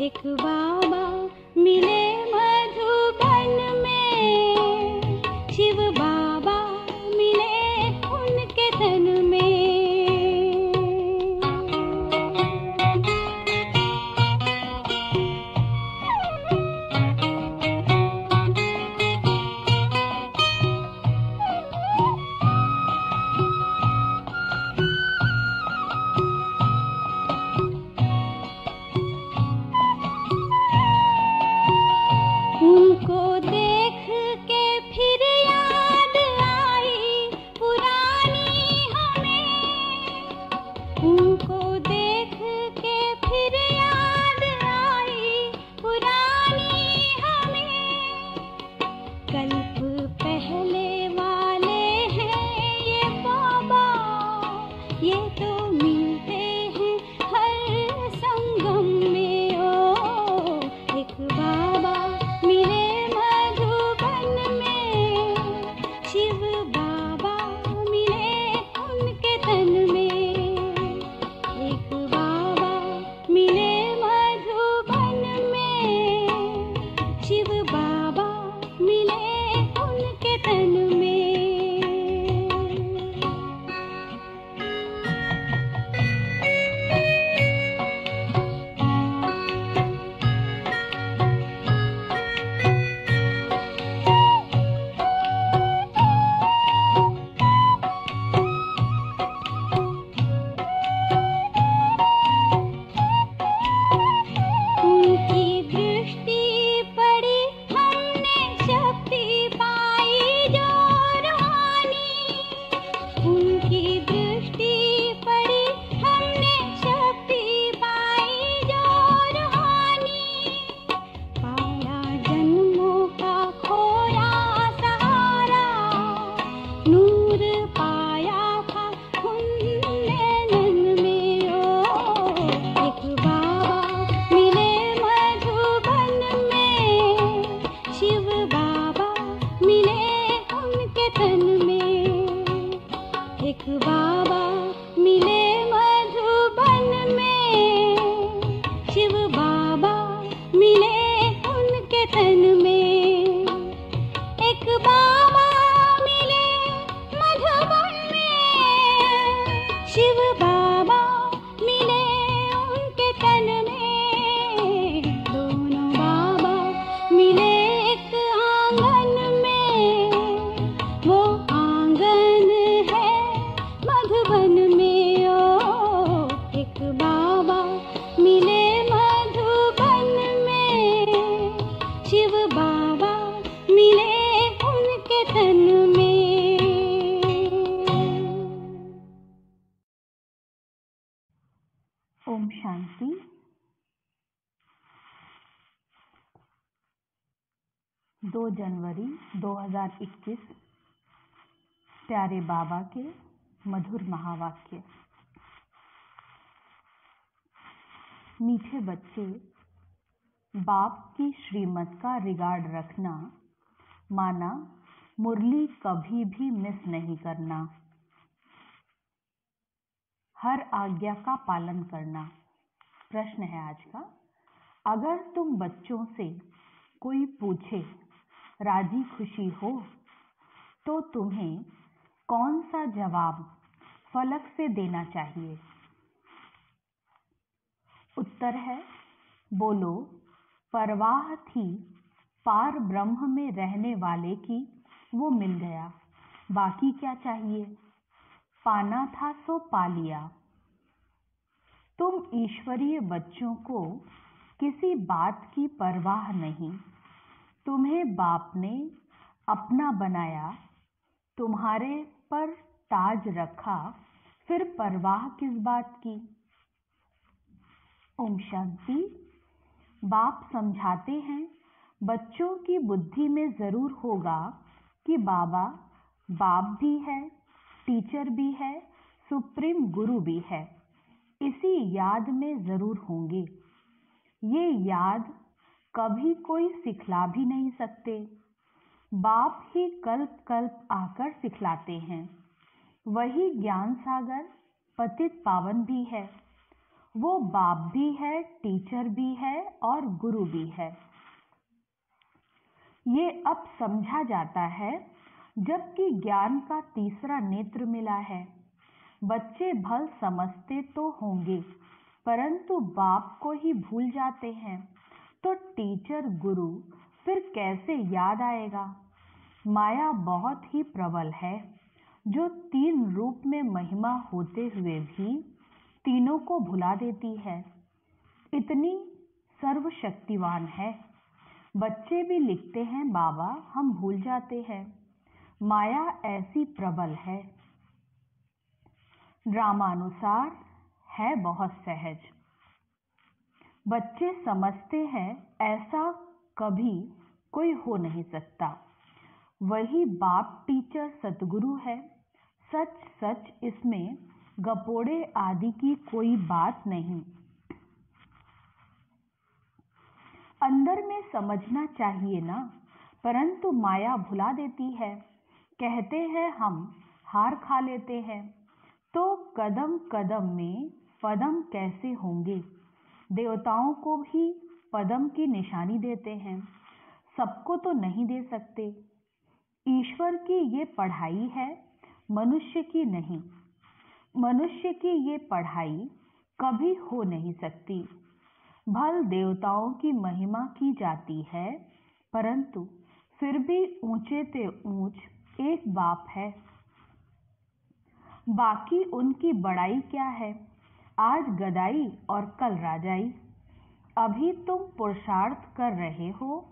एक बाबा मिले मधुबन में, शिव बाबा मिले उनके तन में। उनको देख के फिर याद आई पुरानी हमें, उनको देख के फिर याद आई पुरानी हमें। कल्प पहले वाले हैं ये बाबा, ये तो मिलते हैं हर संगम में। ओ एक बाबा मिले मधुबन में, शिव बाबा मिले उनके तन में। एक बाबा मिले मधुबन में, शिव बाबा मिले उनके तन में। उनकी दृष्टि पड़ी हमने शक्ति पाई जो रूहानी, उनकी दृष्टि पड़ी हमने शक्ति पाई जो रूहानी। पाया जन्मों का खोया सहारा, नूर पाया था उनने नैन में। ओ एक बाबा मिले मधुबन में, शिव बाबा मिले उनके तन में। एक बाबा मिले मधुबन में, शिव बाबा मिले उनके तन में। एक बाबा मिले मधुबन में, शिव बाबा मिले उनके तन में। दोनों बाबा मिले एक आंगन में, वो आंगन है मधुबन में। ओ एक बाबा मिले मधुबन में, शिव बाबा मिले उनके तन में। ओम शांति। दो जनवरी 2021 प्यारे बाबा के मधुर महावाक्य। मीठे बच्चे, बाप की श्रीमत का रिगार्ड रखना माना मुरली कभी भी मिस नहीं करना, हर आज्ञा का पालन करना। प्रश्न है आज का, अगर तुम बच्चों से कोई पूछे राजी खुशी हो तो तुम्हें कौन सा जवाब फलक से देना चाहिए? उत्तर है, बोलो परवाह थी पार ब्रह्म में रहने वाले की, वो मिल गया, बाकी क्या चाहिए? पाना था सो पा लिया। तुम ईश्वरीय बच्चों को किसी बात की परवाह नहीं, तुम्हें बाप ने अपना बनाया, तुम्हारे पर ताज रखा, फिर परवाह किस बात की? ओम शांति। बाप समझाते हैं, बच्चों की बुद्धि में जरूर होगा कि बाबा बाप भी है, टीचर भी है, सुप्रीम गुरु भी है। इसी याद में जरूर होंगे। ये याद कभी कोई सिखला भी नहीं सकते, बाप ही कल्प कल्प आकर सिखलाते हैं। वही ज्ञान सागर पतित पावन भी है, वो बाप भी है, टीचर भी है और गुरु भी है। ये अब समझा जाता है जबकि ज्ञान का तीसरा नेत्र मिला है। बच्चे भल समझते तो होंगे परंतु बाप को ही भूल जाते हैं, तो टीचर गुरु फिर कैसे याद आएगा। माया बहुत ही प्रबल है, जो 3 रूप में महिमा होते हुए भी तीनों को भुला देती है। इतनी सर्वशक्तिवान है। बच्चे भी लिखते हैं, बाबा हम भूल जाते हैं। माया ऐसी प्रबल है। ड्रामानुसार है बहुत सहज। बच्चे समझते हैं ऐसा कभी कोई हो नहीं सकता। वही बाप टीचर सतगुरु है। सच सच इसमें गपोड़े आदि की कोई बात नहीं। अंदर में समझना चाहिए ना, परंतु माया भुला देती है। कहते हैं हम हार खा लेते हैं, तो कदम कदम में पदम कैसे होंगे। देवताओं को भी पदम की निशानी देते हैं, सबको तो नहीं दे सकते। ईश्वर की ये पढ़ाई है, मनुष्य की नहीं। मनुष्य की ये पढ़ाई कभी हो नहीं सकती। भल देवताओं की महिमा की जाती है, परंतु फिर भी ऊंचे ते ऊंच एक बाप है। बाकी उनकी बड़ाई क्या है, आज गदाई और कल राजाई। अभी तुम पुरुषार्थ कर रहे हो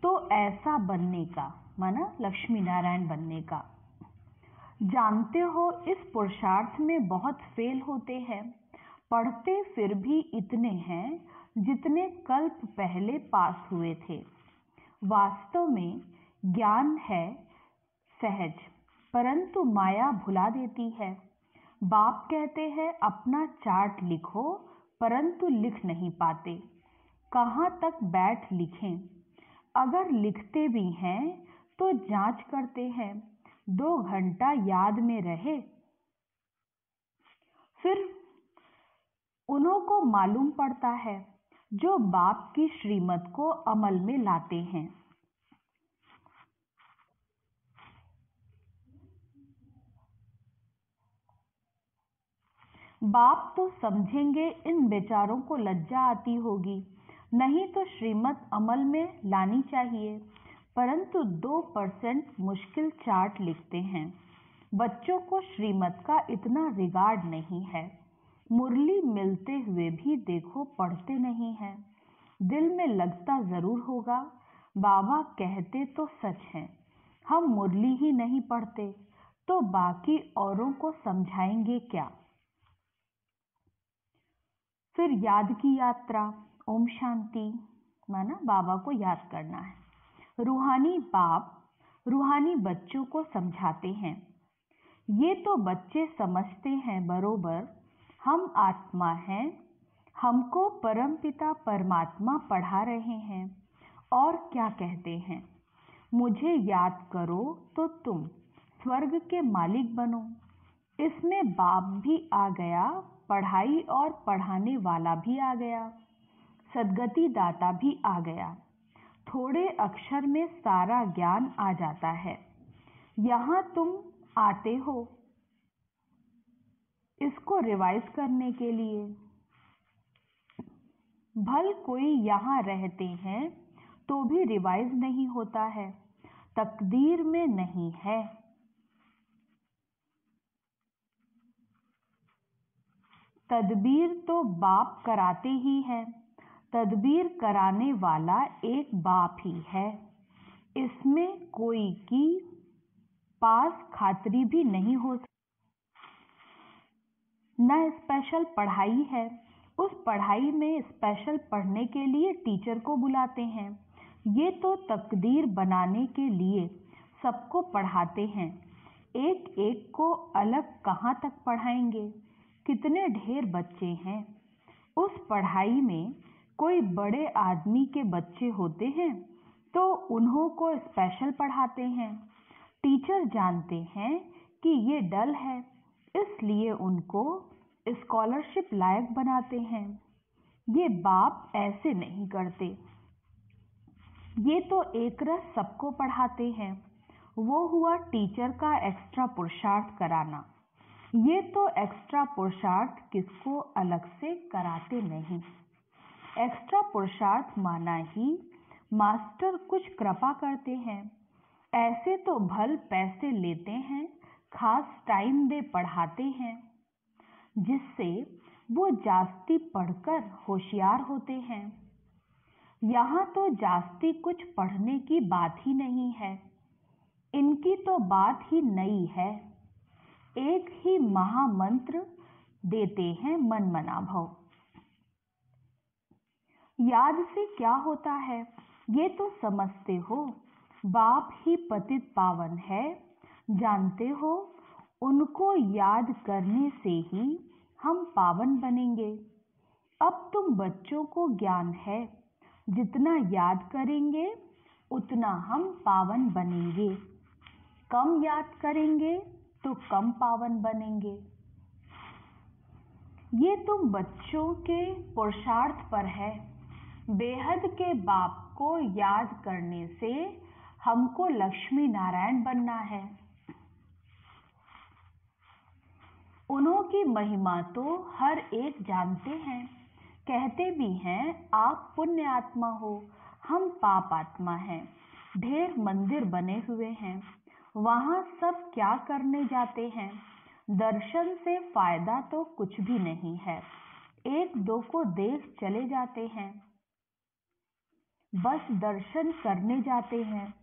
तो ऐसा बनने का, माना लक्ष्मी नारायण बनने का। जानते हो इस पुरुषार्थ में बहुत फेल होते हैं। पढ़ते फिर भी इतने हैं जितने कल्प पहले पास हुए थे। वास्तव में ज्ञान है सहज, परंतु माया भुला देती है। बाप कहते हैं अपना चार्ट लिखो, परंतु लिख नहीं पाते। कहाँ तक बैठ लिखें। अगर लिखते भी हैं तो जांच करते हैं, 2 घंटा याद में रहे। फिर उन्हों को मालूम पड़ता है जो बाप की श्रीमत को अमल में लाते हैं। बाप तो समझेंगे, इन बेचारों को लज्जा आती होगी, नहीं तो श्रीमत अमल में लानी चाहिए। परंतु 2% मुश्किल चार्ट लिखते हैं। बच्चों को श्रीमत का इतना रिगार्ड नहीं है। मुरली मिलते हुए भी देखो पढ़ते नहीं हैं। दिल में लगता जरूर होगा, बाबा कहते तो सच है, हम मुरली ही नहीं पढ़ते तो बाकी औरों को समझाएंगे क्या। फिर याद की यात्रा, ओम शांति, माना बाबा को याद करना है। रूहानी बाप रूहानी बच्चों को समझाते हैं। ये तो बच्चे समझते हैं बरोबर, हम आत्मा हैं, हमको परमपिता परमात्मा पढ़ा रहे हैं। और क्या कहते हैं, मुझे याद करो तो तुम स्वर्ग के मालिक बनो। इसमें बाप भी आ गया, पढ़ाई और पढ़ाने वाला भी आ गया, सद्गति दाता भी आ गया। थोड़े अक्षर में सारा ज्ञान आ जाता है। यहाँ तुम आते हो इसको रिवाइज करने के लिए। भल कोई यहाँ रहते हैं तो भी रिवाइज नहीं होता है, तकदीर में नहीं है। तदबीर तो बाप कराते ही है, तदबीर कराने वाला एक बाप ही है। इसमें कोई की पास खातरी भी नहीं हो सकती। न स्पेशल पढ़ाई है, उस पढ़ाई में स्पेशल पढ़ने के लिए टीचर को बुलाते हैं। ये तो तकदीर बनाने के लिए सबको पढ़ाते हैं। एक एक को अलग कहाँ तक पढ़ाएंगे। कितने ढेर बच्चे हैं। उस पढ़ाई में कोई बड़े आदमी के बच्चे होते हैं तो उन्हों को स्पेशल पढ़ाते हैं। टीचर जानते हैं कि ये डल है, इसलिए उनको स्कॉलरशिप लायक बनाते हैं। ये बाप ऐसे नहीं करते। ये तो एक रस सबको पढ़ाते हैं। वो हुआ टीचर का एक्स्ट्रा पुरुषार्थ कराना। ये तो एक्स्ट्रा पुरुषार्थ किसको अलग से कराते नहीं। एक्स्ट्रा पुरुषार्थ माना ही मास्टर कुछ कृपा करते हैं। ऐसे तो भल पैसे लेते हैं, खास टाइम दे पढ़ाते हैं, जिससे वो जास्ती पढ़कर होशियार होते हैं। यहाँ तो जास्ती कुछ पढ़ने की बात ही नहीं है। इनकी तो बात ही नई है। एक ही महामंत्र देते हैं मन मना भव। याद से क्या होता है ये तो समझते हो। बाप ही पतित पावन है, जानते हो। उनको याद करने से ही हम पावन बनेंगे। अब तुम बच्चों को ज्ञान है, जितना याद करेंगे उतना हम पावन बनेंगे। कम याद करेंगे तो कम पावन बनेंगे। ये तुम बच्चों के पुरुषार्थ पर है। बेहद के बाप को याद करने से हमको लक्ष्मी नारायण बनना है। उन्हों की महिमा तो हर एक जानते हैं। कहते भी हैं आप पुण्य आत्मा हो, हम पाप आत्मा हैं। ढेर मंदिर बने हुए हैं, वहाँ सब क्या करने जाते हैं। दर्शन से फायदा तो कुछ भी नहीं है। एक दो को देख चले जाते हैं, बस दर्शन करने जाते हैं।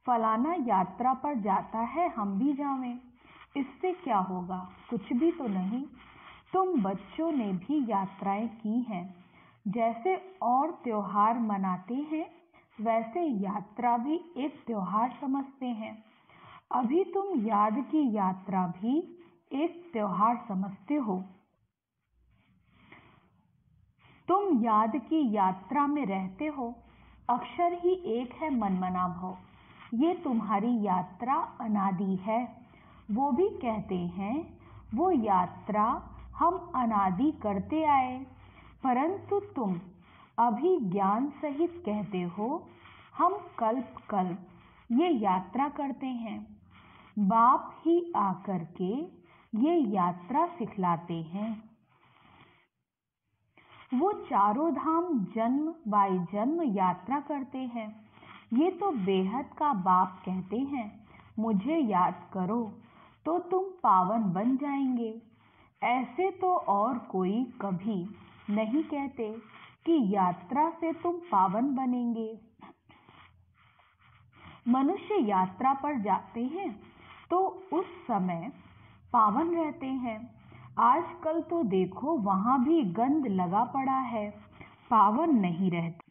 फलाना यात्रा पर जाता है, हम भी जावें। इससे क्या होगा, कुछ भी तो नहीं। तुम बच्चों ने भी यात्राएं की हैं। जैसे और त्योहार मनाते हैं वैसे यात्रा भी एक त्योहार समझते हैं। अभी तुम याद की यात्रा भी एक त्योहार समझते हो। तुम याद की यात्रा में रहते हो। अक्षर ही एक है मनमना भव। ये तुम्हारी यात्रा अनादि है। वो भी कहते हैं वो यात्रा हम अनादि करते आए, परंतु तुम अभी ज्ञान सहित कहते हो हम कल्प कल्प ये यात्रा करते हैं। बाप ही आकर के ये यात्रा सिखलाते हैं। वो चारों धाम जन्म बाई जन्म यात्रा करते हैं। ये तो बेहद का बाप कहते हैं मुझे याद करो तो तुम पावन बन जाएंगे। ऐसे तो और कोई कभी नहीं कहते कि यात्रा से तुम पावन बनेंगे। मनुष्य यात्रा पर जाते हैं तो उस समय पावन रहते हैं। आजकल तो देखो वहां भी गंद लगा पड़ा है, पावन नहीं रहते।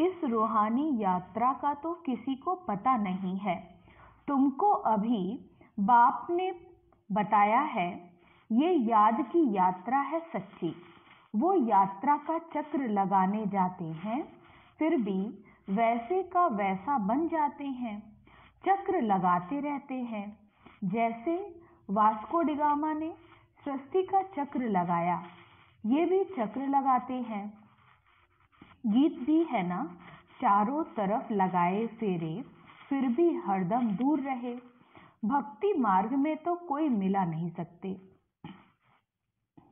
इस रूहानी यात्रा का तो किसी को पता नहीं है। तुमको अभी बाप ने बताया है ये याद की यात्रा है सच्ची। वो यात्रा का चक्र लगाने जाते हैं, फिर भी वैसे का वैसा बन जाते हैं। चक्र लगाते रहते हैं। जैसे वास्को डिगामा ने सृष्टि का चक्र लगाया, ये भी चक्र लगाते हैं। गीत भी है ना, चारों तरफ लगाए फेरे फिर भी हरदम दूर रहे। भक्ति मार्ग में तो कोई मिला नहीं सकते।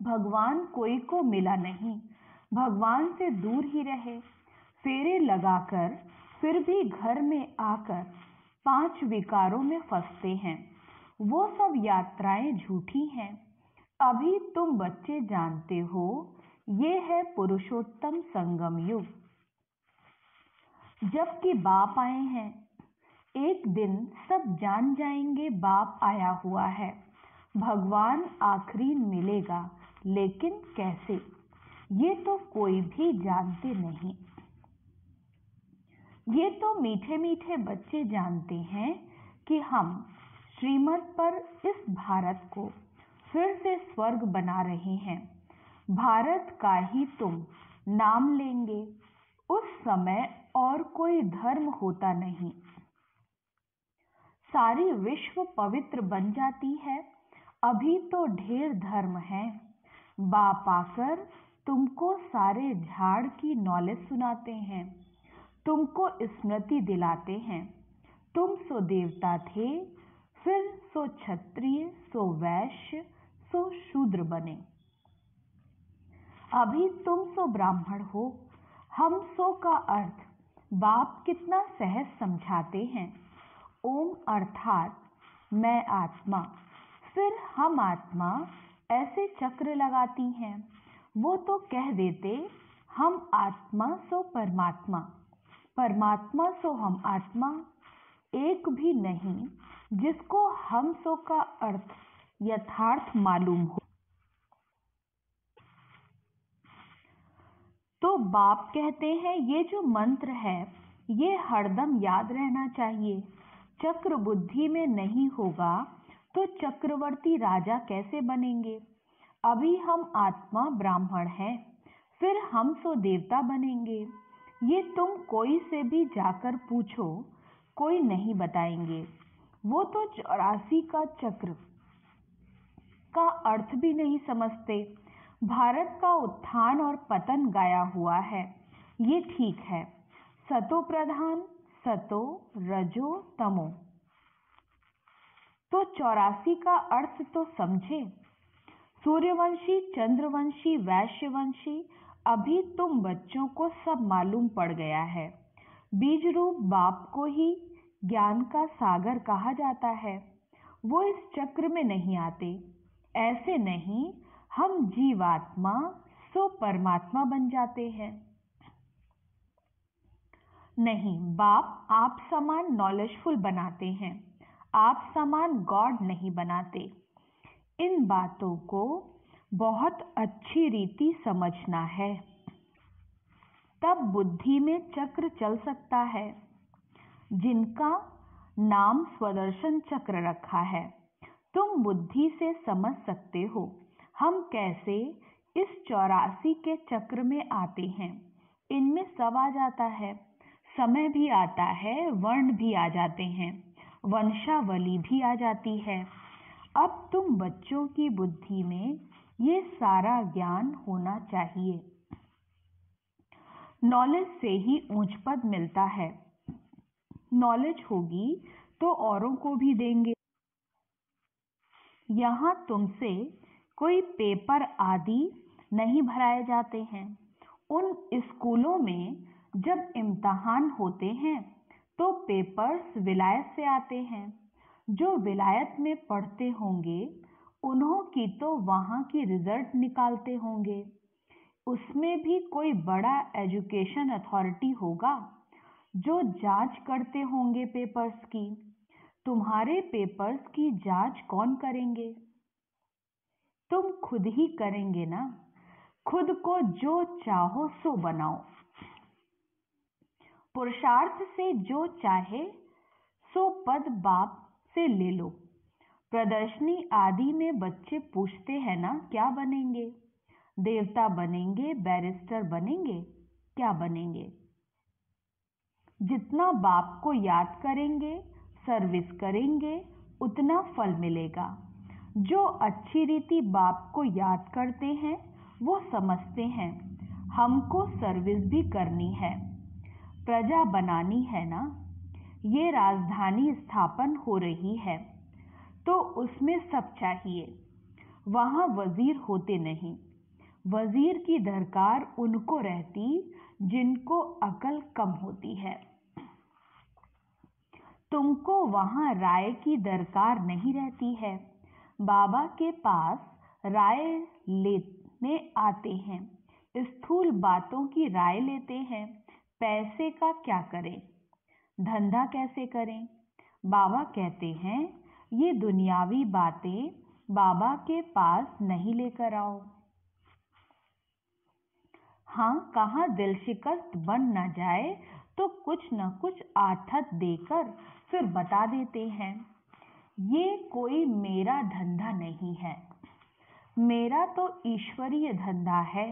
भगवान कोई को मिला नहीं, भगवान से दूर ही रहे। फेरे लगाकर फिर भी घर में आकर 5 विकारों में फंसते हैं। वो सब यात्राएं झूठी हैं। अभी तुम बच्चे जानते हो ये है पुरुषोत्तम संगम युग। जबकि बाप आए हैं, एक दिन सब जान जाएंगे बाप आया हुआ है। भगवान आखिरी मिलेगा, लेकिन कैसे ये तो कोई भी जानते नहीं। ये तो मीठे मीठे बच्चे जानते हैं कि हम श्रीमत पर इस भारत को फिर से स्वर्ग बना रहे हैं। भारत का ही तुम नाम लेंगे। उस समय और कोई धर्म होता नहीं। सारी विश्व पवित्र बन जाती है। अभी तो ढेर धर्म है। बाप आकर तुमको सारे झाड़ की नॉलेज सुनाते हैं, तुमको स्मृति दिलाते हैं। तुम सो देवता थे, फिर सो क्षत्रिय, सो वैश्य, सो शूद्र बने। अभी तुम सो ब्राह्मण हो। हम सो का अर्थ बाप कितना सहज समझाते हैं। ओम अर्थात मैं आत्मा, फिर हम आत्मा, ऐसे चक्र लगाती हैं। वो तो कह देते हम आत्मा सो परमात्मा, परमात्मा सो हम आत्मा, एक भी नहीं जिसको हम सो का अर्थ यथार्थ मालूम हो। तो बाप कहते हैं ये जो मंत्र है ये हरदम याद रहना चाहिए। चक्र बुद्धि में नहीं होगा तो चक्रवर्ती राजा कैसे बनेंगे। अभी हम आत्मा ब्राह्मण हैं, फिर हम सो देवता बनेंगे। ये तुम कोई से भी जाकर पूछो, कोई नहीं बताएंगे। वो तो 84 का चक्र का अर्थ भी नहीं समझते। भारत का उत्थान और पतन गाया हुआ है, ये ठीक है। सतो प्रधान, सतो रजो तमो। तो 84 का अर्थ तो समझे। सूर्यवंशी, चंद्रवंशी, वैश्यवंशी, अभी तुम बच्चों को सब मालूम पड़ गया है। बीज रूप बाप को ही ज्ञान का सागर कहा जाता है। वो इस चक्र में नहीं आते। ऐसे नहीं, हम जीवात्मा सो परमात्मा बन जाते हैं। नहीं, बाप आप समान नॉलेजफुल बनाते हैं, आप समान गॉड नहीं बनाते। इन बातों को बहुत अच्छी रीति समझना है, तब बुद्धि में चक्र चल सकता है। जिनका नाम स्वदर्शन चक्र रखा है, तुम बुद्धि से समझ सकते हो हम कैसे इस 84 के चक्र में आते हैं। इनमें सब आ जाता है, समय भी आता है, वर्ण भी आ जाते हैं, वंशावली भी आ जाती है। अब तुम बच्चों की बुद्धि में ये सारा ज्ञान होना चाहिए। नॉलेज से ही ऊंच पद मिलता है। नॉलेज होगी तो औरों को भी देंगे। यहाँ तुमसे कोई पेपर आदि नहीं भराए जाते हैं। उन स्कूलों में जब इम्तहान होते हैं तो पेपर्स विलायत से आते हैं। जो विलायत में पढ़ते होंगे उन्हों की तो वहाँ की रिजल्ट निकालते होंगे। उसमें भी कोई बड़ा एजुकेशन अथॉरिटी होगा जो जांच करते होंगे पेपर्स की। तुम्हारे पेपर्स की जांच कौन करेंगे? तुम खुद ही करेंगे ना। खुद को जो चाहो सो बनाओ। पुरुषार्थ से जो चाहे सो पद बाप से ले लो। प्रदर्शनी आदि में बच्चे पूछते हैं ना, क्या बनेंगे? देवता बनेंगे, बैरिस्टर बनेंगे, क्या बनेंगे? जितना बाप को याद करेंगे, सर्विस करेंगे, उतना फल मिलेगा। जो अच्छी रीति बाप को याद करते हैं वो समझते हैं हमको सर्विस भी करनी है, प्रजा बनानी है ना। ये राजधानी स्थापन हो रही है तो उसमें सब चाहिए। वहाँ वजीर होते नहीं। वजीर की दरकार उनको रहती जिनको अकल कम होती है। तुमको वहाँ राय की दरकार नहीं रहती है। बाबा के पास राय लेने आते हैं, स्थूल बातों की राय लेते हैं। पैसे का क्या करें, धंधा कैसे करें? बाबा कहते हैं ये दुनियावी बातें बाबा के पास नहीं लेकर आओ। हाँ, कहाँ दिल शिकस्त बन न जाए तो कुछ न कुछ आथत देकर फिर बता देते हैं ये कोई मेरा धंधा नहीं है, मेरा तो ईश्वरीय धंधा है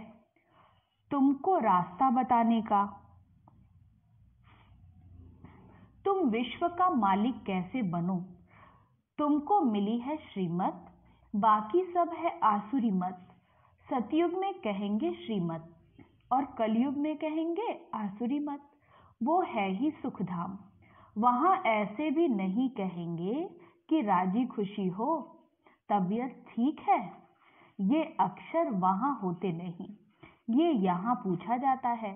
तुमको रास्ता बताने का। तुम विश्व का मालिक कैसे बनो? तुमको मिली है श्रीमत, बाकी सब है आसुरी मत। सतयुग में कहेंगे श्रीमत और कलयुग में कहेंगे आसुरी मत। वो है ही सुखधाम, वहां ऐसे भी नहीं कहेंगे कि राजी खुशी हो, तबीयत ठीक है। ये अक्षर वहां होते नहीं, ये यहाँ पूछा जाता है,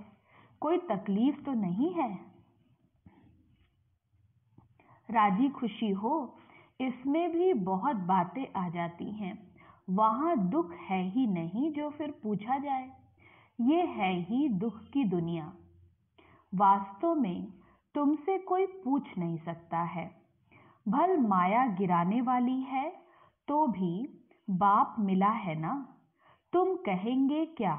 कोई तकलीफ तो नहीं है। राजी खुशी हो, इसमें भी बहुत बातें आ जाती हैं। वहां दुख है ही नहीं जो फिर पूछा जाए, ये है ही दुख की दुनिया। वास्तव में तुमसे कोई पूछ नहीं सकता है। भल माया गिराने वाली है तो भी बाप मिला है ना। तुम कहेंगे क्या?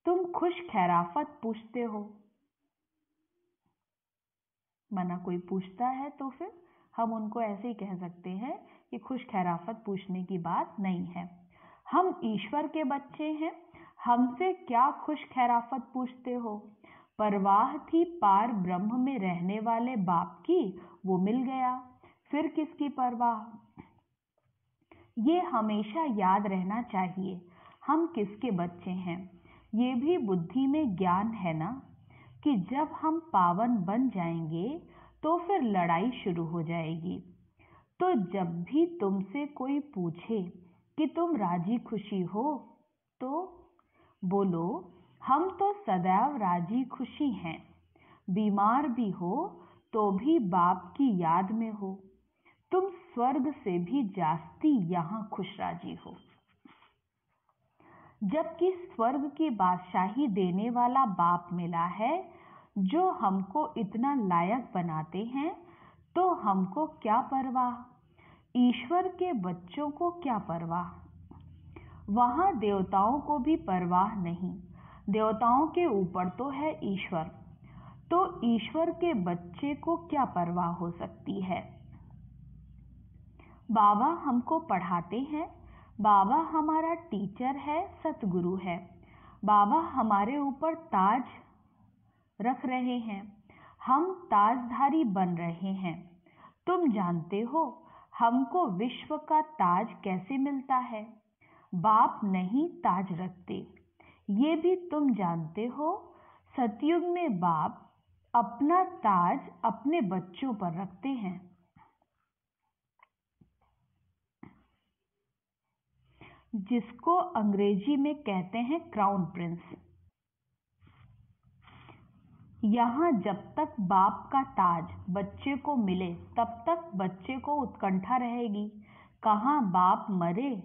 तुम खुश खैराफत पूछते हो। मना कोई पूछता है तो फिर हम उनको ऐसे ही कह सकते हैं कि खुश खैराफत पूछने की बात नहीं है। हम ईश्वर के बच्चे हैं, हमसे क्या खुश खैराफत पूछते हो? परवाह थी पार ब्रह्म में रहने वाले बाप की, वो मिल गया, फिर किसकी परवाह? ये हमेशा याद रहना चाहिए, हम किसके बच्चे हैं। ये भी बुद्धि में ज्ञान है ना कि जब हम पावन बन जाएंगे तो फिर लड़ाई शुरू हो जाएगी। तो जब भी तुमसे कोई पूछे कि तुम राजी खुशी हो, तो बोलो हम तो सदैव राजी खुशी हैं। बीमार भी हो तो भी बाप की याद में हो। तुम स्वर्ग से भी जास्ती यहाँ खुश राजी हो। जबकि स्वर्ग की बादशाही देने वाला बाप मिला है, जो हमको इतना लायक बनाते हैं, तो हमको क्या परवाह? ईश्वर के बच्चों को क्या परवाह? वहां देवताओं को भी परवाह नहीं। देवताओं के ऊपर तो है ईश्वर, तो ईश्वर के बच्चे को क्या परवाह हो सकती है? बाबा हमको पढ़ाते हैं, बाबा हमारा टीचर है, सतगुरु है। बाबा हमारे ऊपर ताज रख रहे हैं, हम ताजधारी बन रहे हैं। तुम जानते हो हमको विश्व का ताज कैसे मिलता है? बाप नहीं ताज रखते, ये भी तुम जानते हो। सतयुग में बाप अपना ताज अपने बच्चों पर रखते हैं। जिसको अंग्रेजी में कहते हैं क्राउन प्रिंस। यहाँ जब तक बाप का ताज बच्चे को मिले तब तक बच्चे को उत्कंठा रहेगी, कहाँ बाप मरे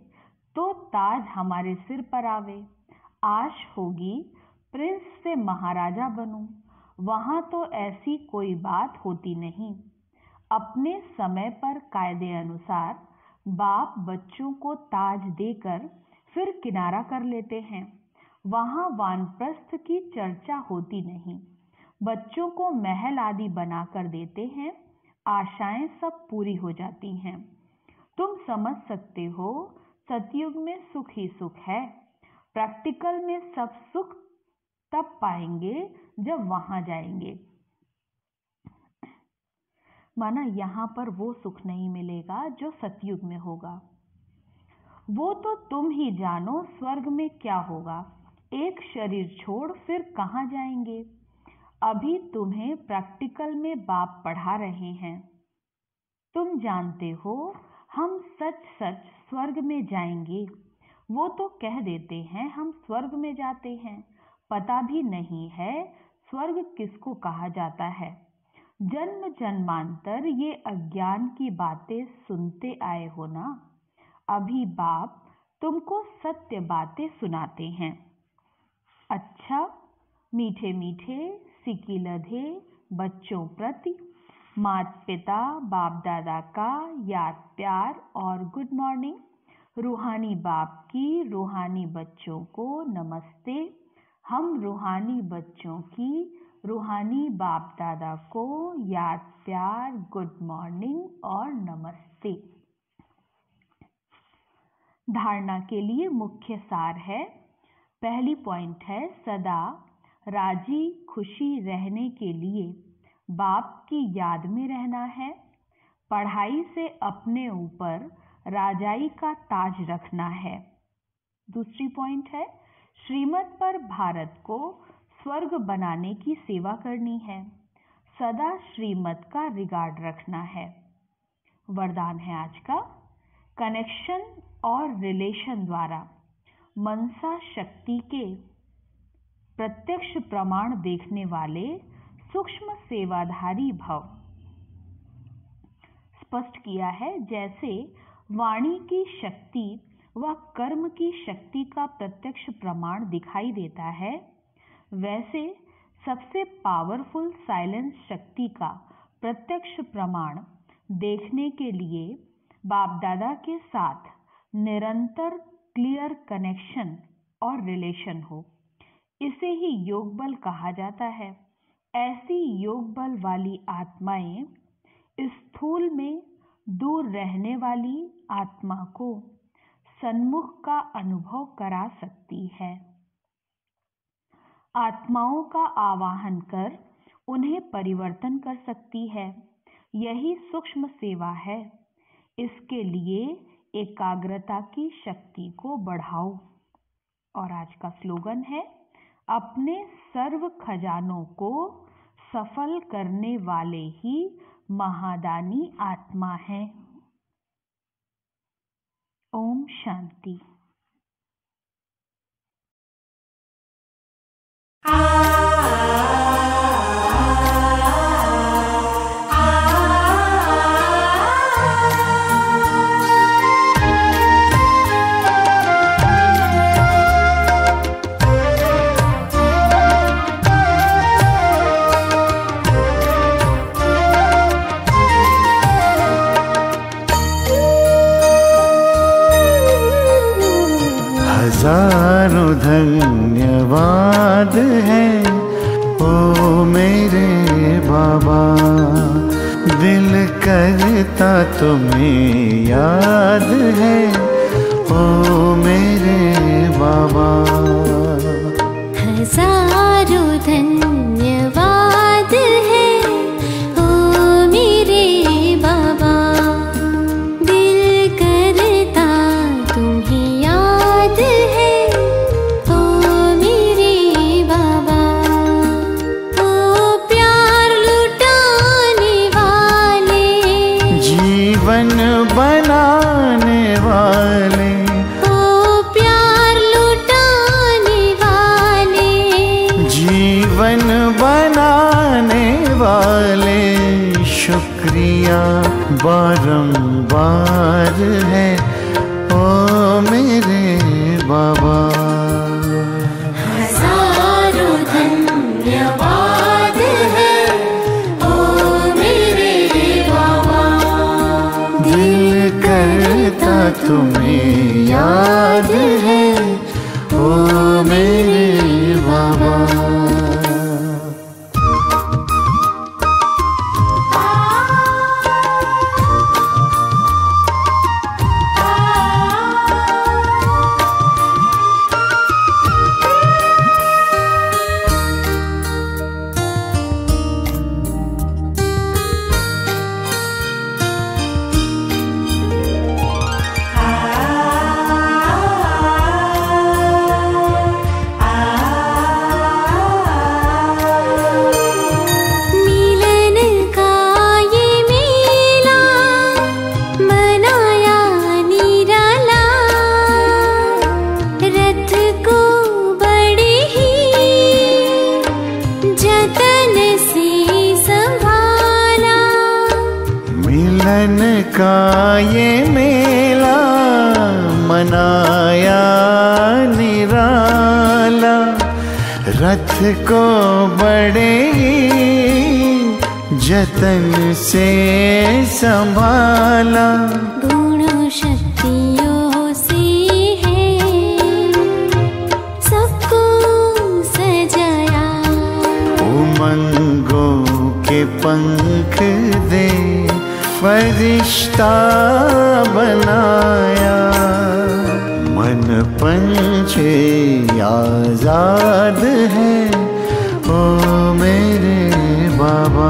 तो ताज हमारे सिर पर आवे। आश होगी प्रिंस से महाराजा बनूं, वहां तो ऐसी कोई बात होती नहीं। अपने समय पर कायदे अनुसार बाप बच्चों को ताज देकर फिर किनारा कर लेते हैं। वहां वानप्रस्थ की चर्चा होती नहीं, बच्चों को महल आदि बनाकर देते हैं, आशाएं सब पूरी हो जाती हैं। तुम समझ सकते हो सतयुग में सुख ही सुख है। प्रैक्टिकल में सब सुख तब पाएंगे जब वहां जाएंगे। माना यहाँ पर वो सुख नहीं मिलेगा जो सतयुग में होगा। वो तो तुम ही जानो स्वर्ग में क्या होगा। एक शरीर छोड़ फिर कहाँ जाएंगे? अभी तुम्हें प्रैक्टिकल में बाप पढ़ा रहे हैं। तुम जानते हो हम सच सच स्वर्ग में जाएंगे। वो तो कह देते हैं हम स्वर्ग में जाते हैं, पता भी नहीं है स्वर्ग किसको कहा जाता है। जन्म जन्मांतर ये अज्ञान की बातें सुनते आए हो ना। अभी बाप तुमको सत्य बातें सुनाते हैं। अच्छा, मीठे मीठे सिकी लधे बच्चों प्रति माता पिता बाप दादा का याद प्यार और गुड मॉर्निंग। रूहानी बाप की रूहानी बच्चों को नमस्ते। हम रूहानी बच्चों की रूहानी बाप दादा को याद प्यार गुड मॉर्निंग और नमस्ते। धारणा के लिए मुख्य सार है। पहली पॉइंट है, सदा राजी खुशी रहने के लिए बाप की याद में रहना है। पढ़ाई से अपने ऊपर राजाई का ताज रखना है। दूसरी पॉइंट है, श्रीमत पर भारत को स्वर्ग बनाने की सेवा करनी है। सदा श्रीमत का रिगार्ड रखना है। वरदान है आज का, कनेक्शन और रिलेशन द्वारा मनसा शक्ति के प्रत्यक्ष प्रमाण देखने वाले सूक्ष्म सेवाधारी भव। स्पष्ट किया है, जैसे वाणी की शक्ति व कर्म की शक्ति का प्रत्यक्ष प्रमाण दिखाई देता है, वैसे सबसे पावरफुल साइलेंस शक्ति का प्रत्यक्ष प्रमाण देखने के लिए बाप दादा के साथ निरंतर क्लियर कनेक्शन और रिलेशन हो। इसे ही योग बल कहा जाता है। ऐसी योग बल वाली आत्माएं स्थूल में दूर रहने वाली आत्मा को सन्मुख का अनुभव करा सकती है। आत्माओं का आवाहन कर उन्हें परिवर्तन कर सकती है। यही सूक्ष्म सेवा है। इसके लिए एकाग्रता की शक्ति को बढ़ाओ। और आज का स्लोगन है, अपने सर्व खजानों को सफल करने वाले ही महादानी आत्मा हैं। ओम शांति। हजारों धन्यवाद है ओ मेरे बाबा, दिल करता तुम्हें याद है ओ मेरे बाबा। हजारों धन्यवाद है ओ मेरे बाबा, दिल करता तुम्हें याद है ओ मेरे बाबा। ओ प्यार लुटाने वाले, जीवन बनाने वाले, ओ प्यार लुटाने वाले, जीवन बनाने वाले, शुक्रिया बारंबार है ओ मेरे बाबा। हजारों धन्यवाद है ओ मेरे बाबा, दिल करता तुम्हें याद है ओ मेरे बाबा। का ये मेला मनाया निराला, रथ को बड़े जतन से संभाला। गुणों शक्तियों से है सबको सजाया, उमंगों के पंख दे फरिश्ता बनाया। मन पंछी आजाद है ओ मेरे बाबा।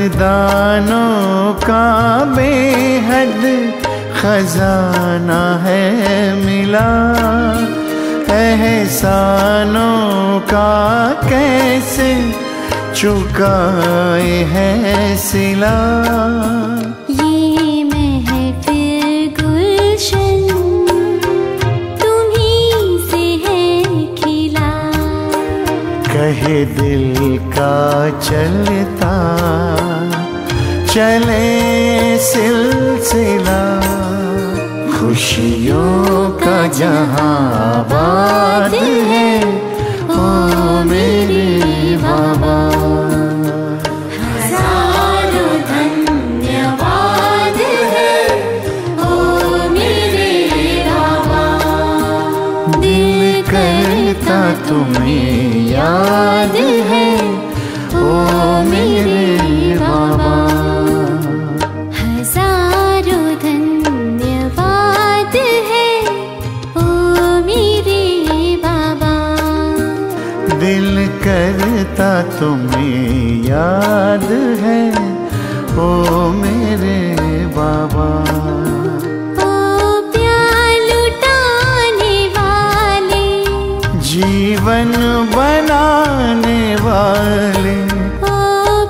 वरदानों का बेहद खजाना है मिला, एहसानों का कैसे चुकाए है सिला। ये महफिल गुलशन तुम्हीं से है खिला, कहे दिल का चलता चले सिलसिला, खुशियों का जहां आबाद है ओ मेरे बाबा। हजारों धन्यवाद है ओ मेरे बाबा, दिल करता तुम्हें याद है ओ मेरे बाबा। हजारों धन्यवाद है ओ मेरे बाबा, दिल करता तुम्हें याद है ओ मेरे बाबा। ओ प्यार लुटाने वाले, जीवन बनाने वाले, ओ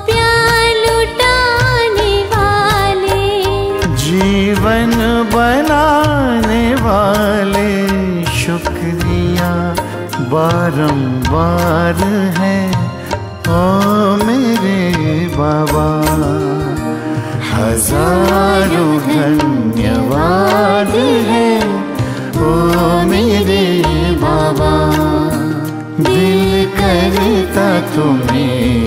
प्यार लुटाने वाले, जीवन बनाने वाले, शुक्रिया बारंबार है ओ मेरे बाबा। हजारों धन्यवाद है ओ मेरे बाबा, दिल करता तुम्हें